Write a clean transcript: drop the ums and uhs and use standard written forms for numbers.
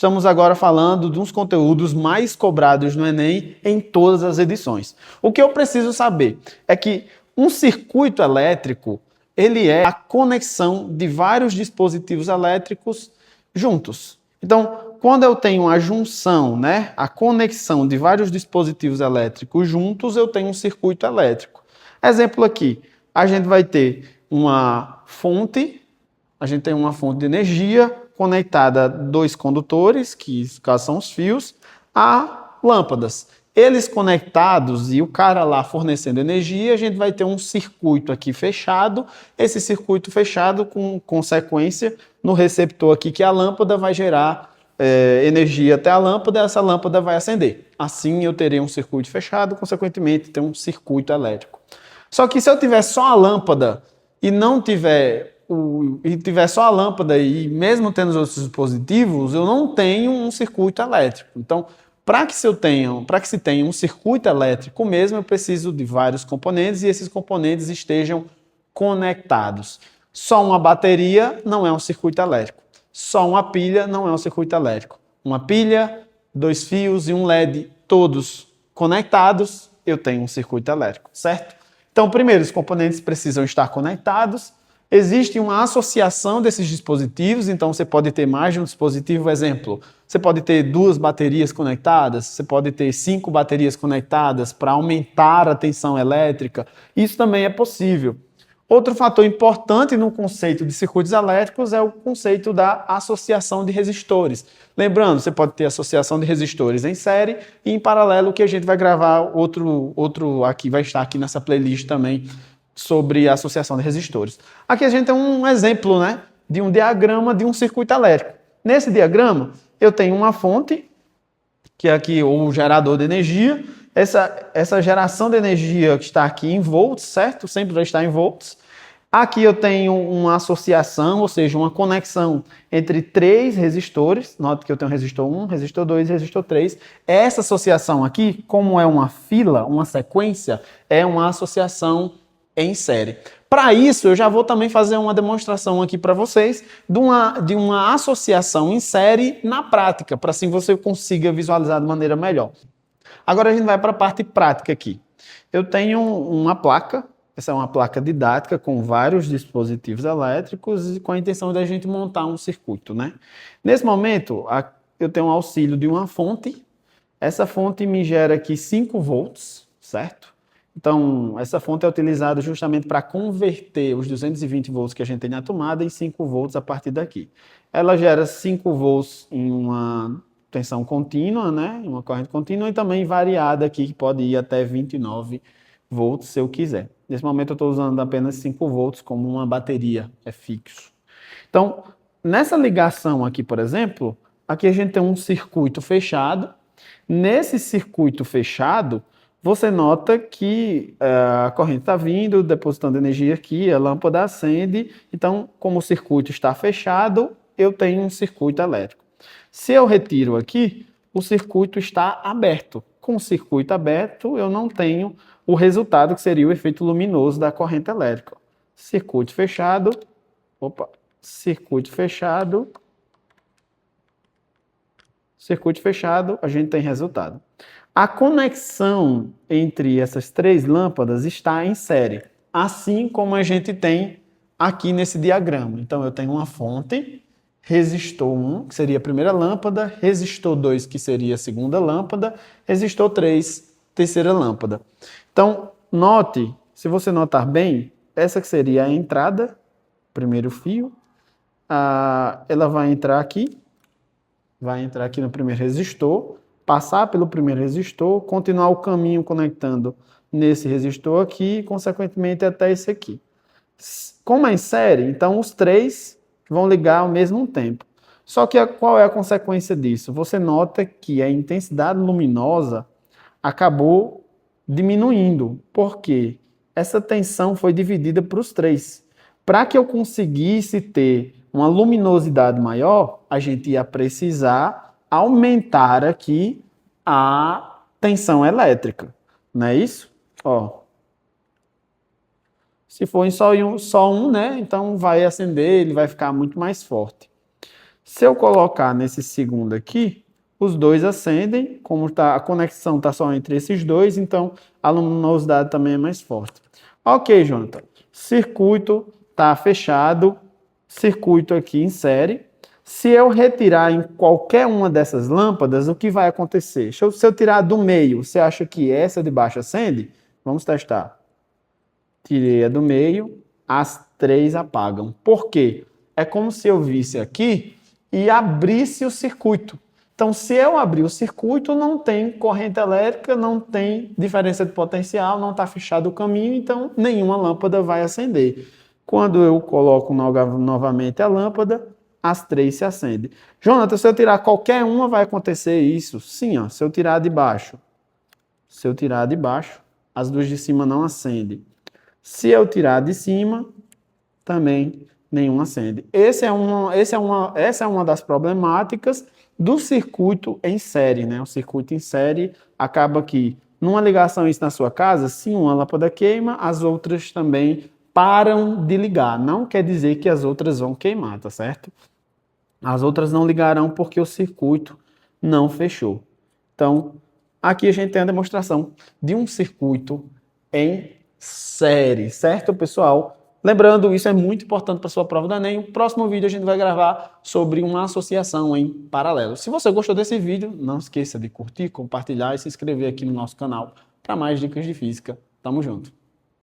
Estamos agora falando de uns conteúdos mais cobrados no Enem em todas as edições. O que eu preciso saber é que um circuito elétrico, ele é a conexão de vários dispositivos elétricos juntos. Então, quando eu tenho a junção, né, a conexão de vários dispositivos elétricos juntos, eu tenho um circuito elétrico. Exemplo aqui, a gente vai ter uma fonte, de energia conectada a dois condutores, que são os fios, a lâmpadas. Eles conectados e o cara lá fornecendo energia, a gente vai ter um circuito aqui fechado. Esse circuito fechado com consequência no receptor aqui, que a lâmpada vai gerar energia até a lâmpada, essa lâmpada vai acender. Assim eu terei um circuito fechado, consequentemente ter um circuito elétrico. Só que se eu tiver só a lâmpada e não tiver só a lâmpada e mesmo tendo os outros dispositivos, eu não tenho um circuito elétrico. Então, para que se tenha um circuito elétrico mesmo, eu preciso de vários componentes e esses componentes estejam conectados. Só uma bateria não é um circuito elétrico. Só uma pilha não é um circuito elétrico. Uma pilha, dois fios e um LED, todos conectados, eu tenho um circuito elétrico, certo? Então, primeiro, os componentes precisam estar conectados. Existe uma associação desses dispositivos, então você pode ter mais de um dispositivo. Exemplo, você pode ter 2 baterias conectadas, você pode ter 5 baterias conectadas para aumentar a tensão elétrica. Isso também é possível. Outro fator importante no conceito de circuitos elétricos é o conceito da associação de resistores. Lembrando, você pode ter associação de resistores em série e em paralelo que a gente vai gravar outro aqui, vai estar aqui nessa playlist também, sobre a associação de resistores. Aqui a gente tem um exemplo, né, de um diagrama de um circuito elétrico. Nesse diagrama, eu tenho uma fonte, que é aqui o gerador de energia. Essa geração de energia que está aqui em volts, certo? Sempre vai estar em volts. Aqui eu tenho uma associação, ou seja, uma conexão entre 3 resistores. Note que eu tenho resistor 1, resistor 2 e resistor 3. Essa associação aqui, como é uma fila, uma sequência, é uma associação em série. Para isso, eu já vou também fazer uma demonstração aqui para vocês de uma associação em série na prática, para assim você consiga visualizar de maneira melhor. Agora a gente vai para a parte prática aqui. Eu tenho uma placa, essa é uma placa didática com vários dispositivos elétricos e com a intenção da gente montar um circuito, né? Nesse momento, eu tenho um auxílio de uma fonte. Essa fonte me gera aqui 5 volts, certo? Então, essa fonte é utilizada justamente para converter os 220 volts que a gente tem na tomada em 5 volts a partir daqui. Ela gera 5 volts em uma tensão contínua, né? Em uma corrente contínua e também variada aqui, que pode ir até 29 volts se eu quiser. Nesse momento eu estou usando apenas 5 volts como uma bateria, é fixo. Então, nessa ligação aqui, por exemplo, aqui a gente tem um circuito fechado. Nesse circuito fechado, você nota que a corrente está vindo, depositando energia aqui, a lâmpada acende. Então, como o circuito está fechado, eu tenho um circuito elétrico. Se eu retiro aqui, o circuito está aberto. Com o circuito aberto, eu não tenho o resultado que seria o efeito luminoso da corrente elétrica. Circuito fechado, circuito fechado, a gente tem resultado. A conexão entre essas 3 lâmpadas está em série, assim como a gente tem aqui nesse diagrama. Então, eu tenho uma fonte, resistor 1, que seria a primeira lâmpada, resistor 2, que seria a segunda lâmpada, resistor 3, terceira lâmpada. Então, note, se você notar bem, essa que seria a entrada, primeiro fio, ela vai entrar aqui no primeiro resistor, passar pelo primeiro resistor, continuar o caminho conectando nesse resistor aqui e, consequentemente, até esse aqui. Como é em série, então os 3 vão ligar ao mesmo tempo. Só que qual é a consequência disso? Você nota que a intensidade luminosa acabou diminuindo. Por quê? Essa tensão foi dividida para os 3. Para que eu conseguisse ter uma luminosidade maior, a gente ia precisar aumentar aqui a tensão elétrica, não é isso? Ó, se for só um, né, então vai acender, ele vai ficar muito mais forte. Se eu colocar nesse segundo aqui, os dois acendem, como a conexão está só entre esses dois, então a luminosidade também é mais forte. Ok, Jonathan. Circuito está fechado, circuito aqui em série. Se eu retirar em qualquer uma dessas lâmpadas, o que vai acontecer? Se eu tirar do meio, você acha que essa de baixo acende? Vamos testar. Tirei a do meio, as três apagam. Por quê? É como se eu visse aqui e abrisse o circuito. Então, se eu abrir o circuito, não tem corrente elétrica, não tem diferença de potencial, não está fechado o caminho, então nenhuma lâmpada vai acender. Quando eu coloco novamente a lâmpada, as três se acendem. Jonathan, se eu tirar qualquer uma, vai acontecer isso? Sim, ó, se eu tirar de baixo. Se eu tirar de baixo, as duas de cima não acendem. Se eu tirar de cima, também nenhum acende. Essa é uma das problemáticas do circuito em série, né? O circuito em série acaba que, numa ligação isso na sua casa, se uma lâmpada queima, as outras também param de ligar. Não quer dizer que as outras vão queimar, tá certo? As outras não ligarão porque o circuito não fechou. Então, aqui a gente tem a demonstração de um circuito em série, certo, pessoal? Lembrando, isso é muito importante para a sua prova do Enem. No próximo vídeo a gente vai gravar sobre uma associação em paralelo. Se você gostou desse vídeo, não esqueça de curtir, compartilhar e se inscrever aqui no nosso canal para mais dicas de física. Tamo junto!